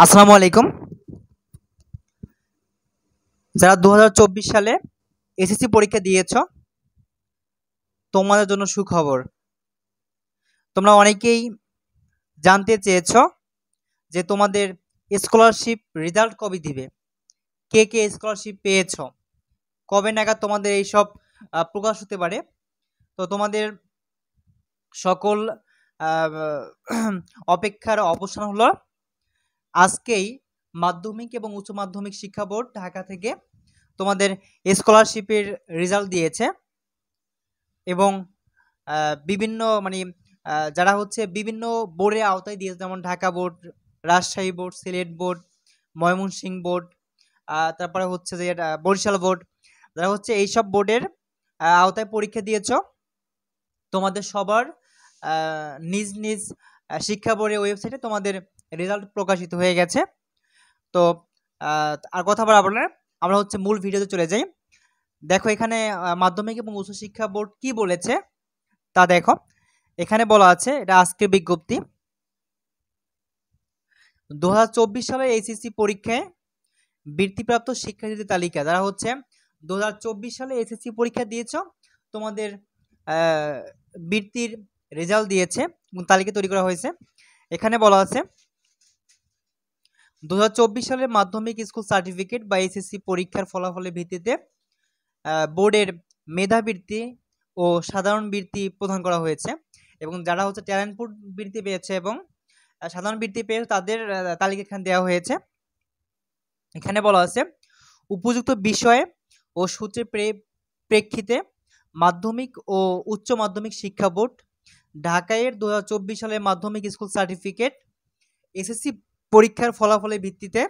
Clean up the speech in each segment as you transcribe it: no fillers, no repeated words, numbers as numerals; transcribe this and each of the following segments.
আসসালামু আলাইকুম। যারা 2024 সালে এসএসসি পরীক্ষা দিয়েছো, তোমাদের জন্য সুখবর। তোমরা অনেকেই জানতে চেয়েছো যে তোমাদের স্কলারশিপ রেজাল্ট কবে দিবে, কে কে স্কলারশিপ পেয়েছো, কবে নাগাদ তোমাদের এইসব প্রকাশ হতে পারে। তো তোমাদের সকল আহ, অপেক্ষার অবসান হলো। আজকেই মাধ্যমিক এবং উচ্চ মাধ্যমিক শিক্ষা বোর্ড ঢাকা থেকে তোমাদের স্কলারশিপের রেজাল্ট দিয়েছে এবং বিভিন্ন মানে যারা হচ্ছে বিভিন্ন বোর্ডের আওতায় দিয়েছে, যেমন Dhaka board, Rajshahi board, Sylhet board, Mymensingh board, তারপরে হচ্ছে যে বরিশাল বোর্ড, যারা হচ্ছে এইসব বোর্ডের আওতায় পরীক্ষা দিয়েছ, তোমাদের সবার নিজ নিজ শিক্ষা বোর্ডের ওয়েবসাইটে তোমাদের রেজাল্ট প্রকাশিত হয়ে গেছে। তো আর কথা বলা না, আমরা হচ্ছে মূল ভিডিওতে চলে যাই। দেখো এখানে মাধ্যমিক এবং উচ্চ শিক্ষা বোর্ড কি বলেছে তা দেখো। এখানে বলা আছে, এটা আজকের বিজ্ঞপ্তি, 2024 সালের এইচএসসি পরীক্ষায় বৃত্তিপ্রাপ্ত শিক্ষার্থীদের তালিকা, যারা হচ্ছে 2024 সালে এইচএসসি পরীক্ষা দিয়েছ, তোমাদের বৃত্তির রেজাল্ট দিয়েছে এবং তালিকা তৈরি করা হয়েছে। এখানে বলা আছে 2024 সালের মাধ্যমিক স্কুল সার্টিফিকেট বা এইচএসসি পরীক্ষার ফলাফলের ভিত্তিতে বোর্ডের মেধাবৃত্তি ও সাধারণ বৃত্তি প্রদান করা হয়েছে এবং যারা হচ্ছে ট্যালেন্টপুট বৃত্তি পেয়েছে এবং সাধারণ বৃত্তি পেয়েছে তাদের তালিকা এখানে দেওয়া হয়েছে। এখানে বলা আছে উপযুক্ত বিষয়ে ও সূত্রের প্রেক্ষিতে মাধ্যমিক ও উচ্চ মাধ্যমিক শিক্ষা বোর্ড ঢাকায়ের 2024 সালের মাধ্যমিক স্কুল সার্টিফিকেট এসএসসি পরীক্ষার ফলাফলের ভিত্তিতে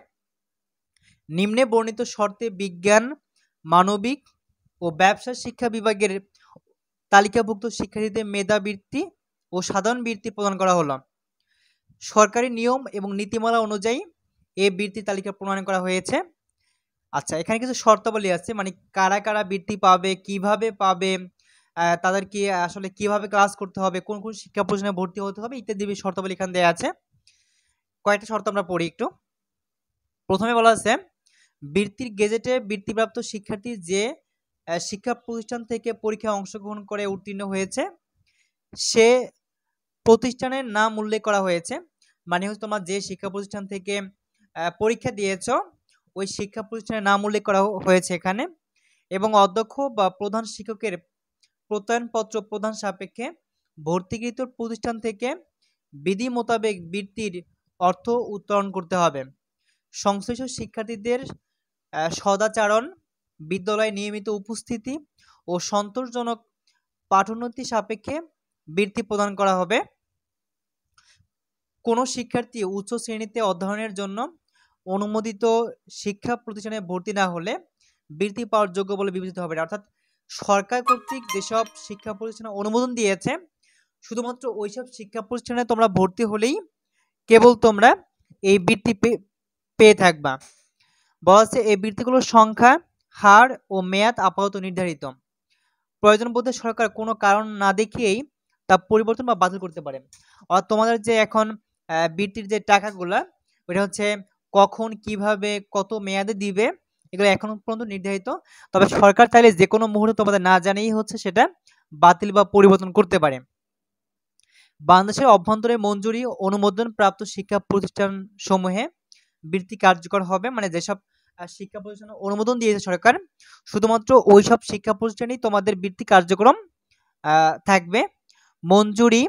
নিম্নে বর্ণিত শর্তে বিজ্ঞান, মানবিক ও ব্যবসা শিক্ষা বিভাগের তালিকাভুক্ত শিক্ষার্থীদের মেধাবৃত্তি ও সাধারণ বৃত্তি প্রদান করা হলো। সরকারি নিয়ম এবং নীতিমালা অনুযায়ী এই বৃত্তি তালিকা প্রণয়ন করা হয়েছে। আচ্ছা, এখানে কিছু শর্তাবলী আছে, মানে কারা কারা বৃত্তি পাবে, কিভাবে পাবে, তাদেরকে আসলে কিভাবে ক্লাস করতে হবে, কোন কোন শিক্ষা প্রতিষ্ঠানে ভর্তি হতে হবে ইত্যাদি শর্তাবলী এখানে দেওয়া আছে। কয়েকটা শর্ত আমরা পড়ি একটু। প্রথমে বলা আছে বৃত্তির গেজেটে বৃত্তিপ্রাপ্ত শিক্ষার্থী যে শিক্ষা প্রতিষ্ঠান থেকে পরীক্ষায় অংশগ্রহণ করে উত্তীর্ণ হয়েছে সে প্রতিষ্ঠানের নাম উল্লেখ করা হয়েছে। মানে হচ্ছে তোমার যে শিক্ষা প্রতিষ্ঠান থেকে পরীক্ষা দিয়েছ ওই শিক্ষা প্রতিষ্ঠানের নাম উল্লেখ করা হয়েছে এখানে, এবং অধ্যক্ষ বা প্রধান শিক্ষকের প্রত্যয়নপত্র প্রদান সাপেক্ষে ভর্তিকৃত প্রতিষ্ঠান থেকে বিধি মোতাবেক বৃত্তির অর্থ উত্তোলন করতে হবে। সংশ্লিষ্ট শিক্ষার্থীদের সদাচরণ, বিদ্যালয়ে নিয়মিত উপস্থিতি ও সন্তোষজনক পাঠোন্নতি সাপেক্ষে বৃত্তি প্রদান করা হবে। কোনো শিক্ষার্থী উচ্চ শ্রেণীতে অধ্যয়নের জন্য অনুমোদিত শিক্ষা প্রতিষ্ঠানে ভর্তি না হলে বৃত্তি পাওয়ার যোগ্য বলে বিবেচিত হবে। অর্থাৎ সরকার কর্তৃক যেসব শিক্ষা প্রতিষ্ঠানে অনুমোদন দিয়েছে শুধুমাত্র ওইসব শিক্ষা প্রতিষ্ঠানে তোমরা ভর্তি হলেই কেবল তোমরা এই বৃত্তি পেয়ে থাকবা। বলা আছে এই বৃত্তিগুলোর সংখ্যা, হার ও মেয়াদ আপাতত নির্ধারিত। প্রয়োজন বোধে সরকার কোনো কারণ না দেখিয়েই তা পরিবর্তন বা বাতিল করতে পারে। আর তোমাদের যে এখন বৃত্তির যে টাকাগুলা ওইটা হচ্ছে কখন, কিভাবে, কত মেয়াদে দিবে এগুলো এখনো পর্যন্ত নির্ধারিত। তবে সরকার চাইলে যে কোনো মুহূর্তে তোমাদের না জানিয়েই হচ্ছে সেটা বাতিল বা পরিবর্তন করতে পারে। বাংলাদেশের অভ্যন্তরে মঞ্জুরি অনুমোদন প্রাপ্ত শিক্ষা প্রতিষ্ঠান সমূহে বৃত্তি কার্যকর হবে। মানে যেসব শিক্ষা প্রতিষ্ঠান অনুমোদন দিয়েছে সরকার শুধুমাত্র ওইসব শিক্ষা প্রতিষ্ঠানেই তোমাদের বৃত্তি কার্যক্রম থাকবে। মঞ্জুরি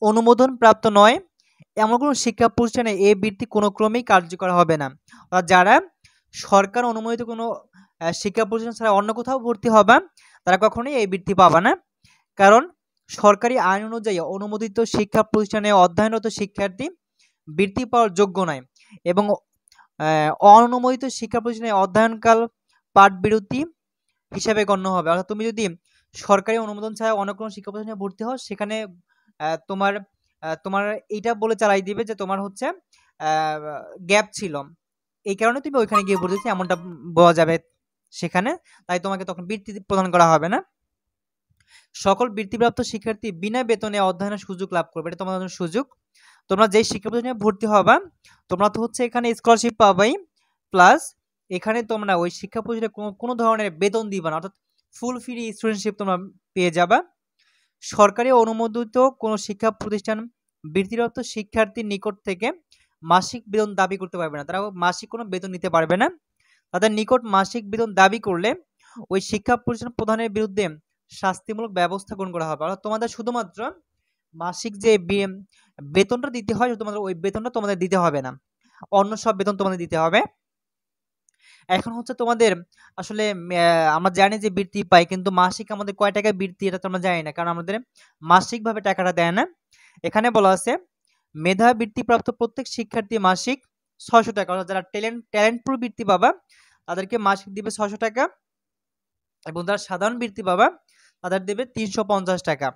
অনুমোদন প্রাপ্ত নয় এমন কোনো শিক্ষা প্রতিষ্ঠানে এই বৃত্তি কোনো ক্রমেই কার্যকর হবে না। যারা সরকার অনুমোদিত কোনো শিক্ষা প্রতিষ্ঠান ছাড়া অন্য কোথাও ভর্তি হবে তারা কখনোই এই বৃত্তি পাবে না, কারণ সরকারি আইন অনুযায়ী অনুমোদিত শিক্ষা প্রতিষ্ঠানে অধ্যয়নরত শিক্ষার্থী বৃত্তি পাওয়ার যোগ্য নয় এবং অননুমোদিত শিক্ষা প্রতিষ্ঠানে অধ্যয়নকাল পাঠবিরতি হিসাবে গণ্য হবে। অর্থাৎ তুমি যদি সরকারি অনুমোদন ছাড়া অন্য কোনো শিক্ষা প্রতিষ্ঠানে ভর্তি হও সেখানে তোমার তোমার এইটা বলে চালাই দিবে যে তোমার হচ্ছে গ্যাপ ছিল, এই কারণে তুমি ওইখানে গিয়ে ভর্তি হচ্ছে এমনটা বলা যাবে সেখানে, তাই তোমাকে তখন বৃত্তি প্রদান করা হবে না। সকল বৃত্তিপ্রাপ্ত শিক্ষার্থী বিনা বেতনে অধ্যয়নের সুযোগ লাভ করবে, এটা তোমাদের সুযোগ। তোমরা যেই শিক্ষা প্রতিষ্ঠানে ভর্তি হবা তোমরা তো হচ্ছে এখানে স্কলারশিপ পাবাই, প্লাস এখানে তোমরা ওই শিক্ষা প্রতিষ্ঠানে কোনো ধরনের বেতন দিবা না, অর্থাৎ ফুল ফ্রি স্টুডেন্টশিপ তোমরা পেয়ে যাবা। সরকারি অনুমোদিত কোনো শিক্ষা প্রতিষ্ঠান বৃত্তিপ্রাপ্ত শিক্ষার্থীর নিকট থেকে মাসিক বেতন দাবি করতে পারবে না, তারা মাসিক কোনো বেতন নিতে পারবে না। তাদের নিকট মাসিক বেতন দাবি করলে ওই শিক্ষা প্রতিষ্ঠান প্রধানের বিরুদ্ধে শাস্তিমূলক ব্যবস্থা গ্রহণ করা হবে। অর্থাৎ তোমাদের শুধুমাত্র মাসিক যে বেতনটা দিতে হয় শুধুমাত্র ওই বেতনটা তোমাদের দিতে হবে না, অন্য সব বেতন তোমাদের দিতে হবে। এখন হচ্ছে তোমাদের আসলে আমরা জানি যে বৃত্তি পাই, কিন্তু মাসিক আমাদের কয় টাকা বৃত্তি এটা তো আমরা জানি না, কারণ আমাদের মাসিক ভাবে টাকাটা দেয় না। এখানে বলা আছে মেধা বৃত্তিপ্রাপ্ত প্রত্যেক শিক্ষার্থী মাসিক 600 টাকা, অর্থাৎ যারা ট্যালেন্টপুর বৃত্তি পাবা তাদেরকে মাসিক দিবে 600 টাকা, এবং যারা সাধারণ বৃত্তি পাবা তাদের দেবে 350 টাকা।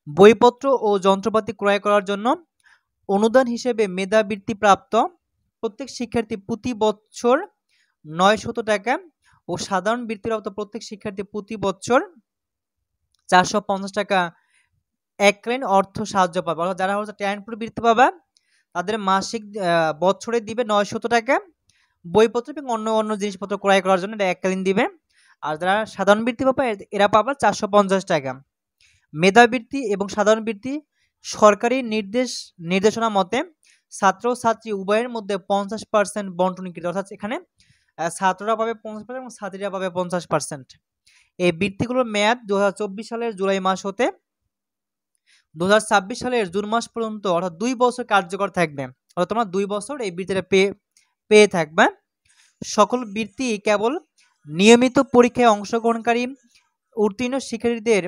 বইপত্র ও যন্ত্রপাতি ক্রয় করার জন্য অনুদান হিসেবে মেধা বৃত্তি প্রাপ্ত প্রত্যেক শিক্ষার্থী প্রতি বছর 900 টাকা ও সাধারণ বৃত্তিপ্রাপ্ত প্রত্যেক শিক্ষার্থী প্রতি বছর 450 টাকা এককালীন অর্থ সাহায্য পাবে। অর্থাৎ যারা হচ্ছে ট্যালেন্টপুর বৃত্তি পাবা তাদের মাসিক বছরে দিবে 900 টাকা, বইপত্র এবং অন্য অন্য জিনিসপত্র ক্রয় করার জন্য এটা এককালীন দিবে। আর যারা সাধারণ বৃত্তি পাবা এরা পাবা 450 টাকা। মেধাবৃত্তি এবং সাধারণ বৃত্তি সরকারি নির্দেশনা মতে ছাত্র ছাত্রী উভয়ের মধ্যে 50% বন্টনকৃত, অর্থাৎ এখানে ছাত্ররা পাবে 50% এবং ছাত্রীরা পাবে 50%। এই বৃত্তিগুলোর মেয়াদ 2024 সালের জুলাই মাস হতে 2026 সালের জুন মাস পর্যন্ত, অর্থাৎ 2 বছর কার্যকর থাকবে। অর্থাৎ তোমরা 2 বছর এই বৃত্তিটা পেয়ে থাকবে। সকল বৃত্তি কেবল নিয়মিত পরীক্ষায় অংশগ্রহণকারী উত্তীর্ণ শিক্ষার্থীদের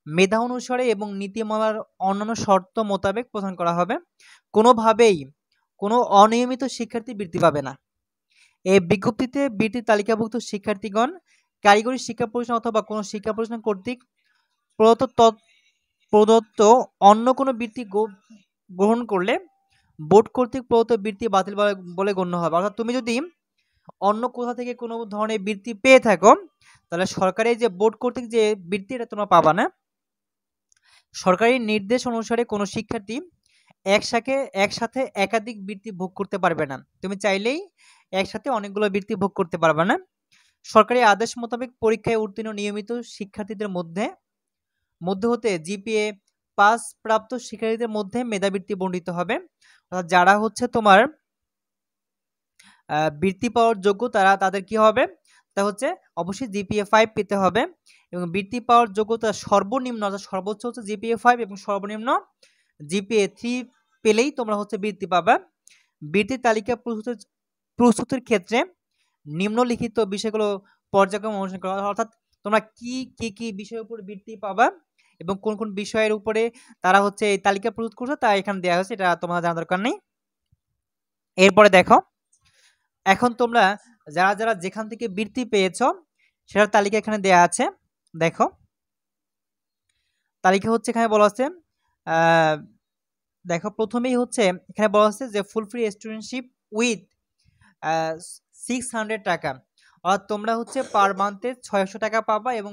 মেধা অনুসারে এবং নীতিমালার অন্যান্য শর্ত মোতাবেক প্রদান করা হবে। কোনোভাবেই কোনো অনিয়মিত শিক্ষার্থী বৃত্তি পাবে না। এই বিজ্ঞপ্তিতে বৃত্তির তালিকাভুক্ত শিক্ষার্থীগণ কারিগরি শিক্ষা প্রতিষ্ঠান অথবা কোনো শিক্ষা প্রতিষ্ঠান কর্তৃক প্রদত্ত অন্য কোনো বৃত্তি গ্রহণ করলে বোর্ড কর্তৃক প্রদত্ত বৃত্তি বাতিল বলে গণ্য হবে। অর্থাৎ তুমি যদি অন্য কোথা থেকে কোনো ধরনের বৃত্তি পেয়ে থাকো তাহলে সরকারি যে বোর্ড কর্তৃক যে বৃত্তি এটা তোমরা পাবা না। সরকারি নির্দেশ অনুসারে কোনো শিক্ষার্থী একসাথে একাধিক বৃত্তি ভোগ করতে পারবে না। তুমি চাইলেই একসাথে অনেকগুলো বৃত্তি ভোগ করতে পারবে না। সরকারি আদেশ মোতাবেক পরীক্ষায় উত্তীর্ণ নিয়মিত শিক্ষার্থীদের মধ্যে হতে জিপিএ 5 প্রাপ্ত শিক্ষার্থীদের মধ্যে মেধাবৃত্তি বণ্টিত হবে। অর্থাৎ যারা হচ্ছে তোমার বৃত্তি পাওয়ার যোগ্য তাদের কি হবে, তা হচ্ছে অবশ্যই জিপিএ 5 পেতে হবে, এবং বৃত্তি পাওয়ার যোগ্যতা সর্বনিম্ন অর্থাৎ সর্বোচ্চ হচ্ছে জিপিএ 5 এবং সর্বনিম্ন জিপিএ 3 পেলেই তোমরা হচ্ছে বৃত্তি পাবা। বৃত্তির তালিকা প্রস্তুতির ক্ষেত্রে নিম্নলিখিত বিষয়গুলো পর্যায়ক্রমে অনুসরণ করা, অর্থাৎ তোমরা কি বিষয়ের উপর বৃত্তি পাবা এবং কোন কোন বিষয়ের উপরে তারা হচ্ছে এই তালিকা প্রস্তুত করছে তা এখানে দেওয়া হয়েছে, এটা তোমার জানার দরকার নেই। এরপরে দেখো, এখন তোমরা যারা যেখান থেকে বৃত্তি পেয়েছো সেটার তালিকা এখানে দেয়া আছে। দেখো তালিকা হচ্ছে এখানে বলা আছে, দেখো প্রথমেই হচ্ছে এখানে বলা আছে যে ফুল ফ্রি স্টুডেন্টশিপ উইথ 600 টাকা, অর্থাৎ তোমরা হচ্ছে পার মান্থে 600 টাকা পাবা এবং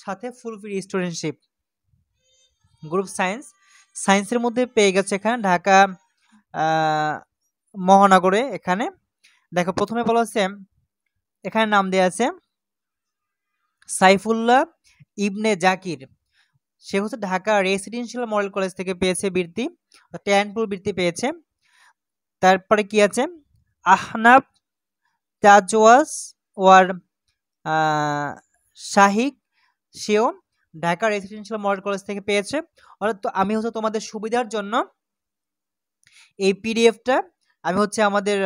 সাথে ফুল ফ্রি স্টুডেন্টশিপ। গ্রুপ সায়েন্সের মধ্যে পেয়ে গেছে এখানে ঢাকা মহানগরে। এখানে দেখো প্রথমে বলা আছে, এখানে নাম দেয়া আছে সাইফুল্লাহ ইবনে জাকির, সে হচ্ছে ঢাকা রেসিডেন্সিয়াল মডেল কলেজ থেকে পেয়েছে বৃত্তি, ট্যালেন্টপুর বৃত্তি পেয়েছে। তারপরে কি আছে, আহনাব তাজওয়াজ ওয়ার শাহিক, সেও ঢাকা রেসিডেন্সিয়াল মডেল কলেজ থেকে পেয়েছে। অর্থাৎ আমি হচ্ছে তোমাদের সুবিধার জন্য এই পিডিএফটা আমি হচ্ছে আমাদের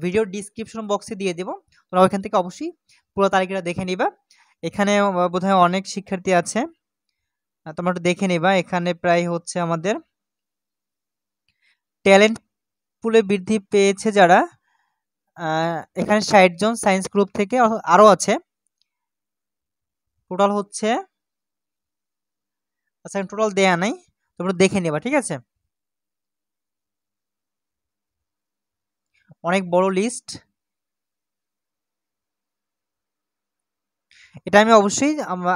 ভিডিও ডিসক্রিপশন বক্সে দিয়ে দেব, তোমরা ওইখান থেকে অবশ্যই পুরো তালিকাটা দেখে নিবা। এখানে বোধহয় অনেক শিক্ষার্থী আছে, তোমরা একটু দেখে নিবা। এখানে প্রায় হচ্ছে আমাদের ট্যালেন্ট পুলে বৃদ্ধি পেয়েছে যারা, এখানে 60 জন সায়েন্স গ্রুপ থেকে, আরো আছে টোটাল হচ্ছে, আচ্ছা টোটাল দেয়া নাই, তোমরা দেখে নিবা, ঠিক আছে। অনেক বড় লিস্ট, এটা আমি অবশ্যই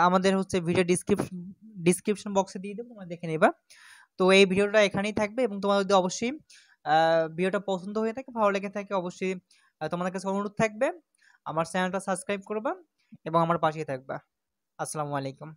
আমাদের হচ্ছে ভিডিও ডিসক্রিপশন বক্সে দিয়ে দেবো, তোমরা দেখে নিবা। তো এই ভিডিওটা এখানেই থাকবে, এবং তোমার যদি অবশ্যই ভিডিওটা পছন্দ হয়ে থাকে, ভালো লেগে থাকে, অবশ্যই তোমাদের কাছে অনুরোধ থাকবে আমার চ্যানেলটা সাবস্ক্রাইব করবা এবং আমার পাশেই থাকবা। আসসালামু আলাইকুম।